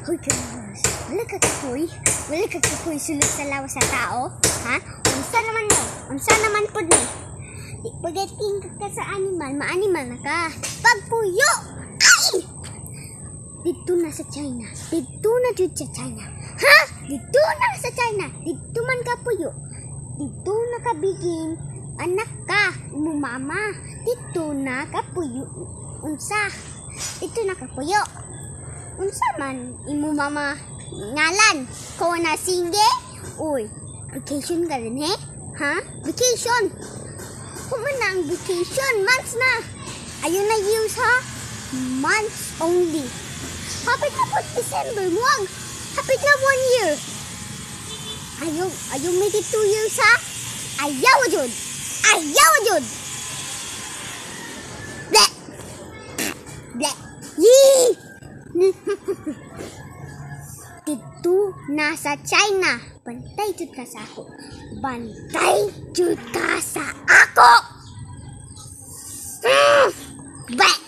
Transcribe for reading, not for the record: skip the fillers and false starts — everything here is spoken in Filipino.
Hoy guys, wala ka kapoy sulod sa lawas sa tao, ha? Unsa naman mo? Unsa naman pud ni? Di pagating ka sa animal, maanimal na ka. Pagpuyo! Ay! Dito na sa China. Dito na jud sa China. Ha? Dito na sa China. Dito man ka puyo. Dito na ka bigin. Anak ka, mo mama. Dito na ka puyo. Unsa? Dito na ka puyo. Unsa man imo mama ngalan? Ko na singge? Uy, vacation ka rin ha? Vacation. Kuman na ang vacation, months na. Ayun na use ha? Months only. Hapit na po December, muwag. Hapit na 1 year. Ayaw make it 2 years ha? Ayaw jud. Ayaw jud. Bleh. Bleh. Yee! Dito nasa China. Bantay jud ka sa ako. Bantay jud ka sa ako. Bleh.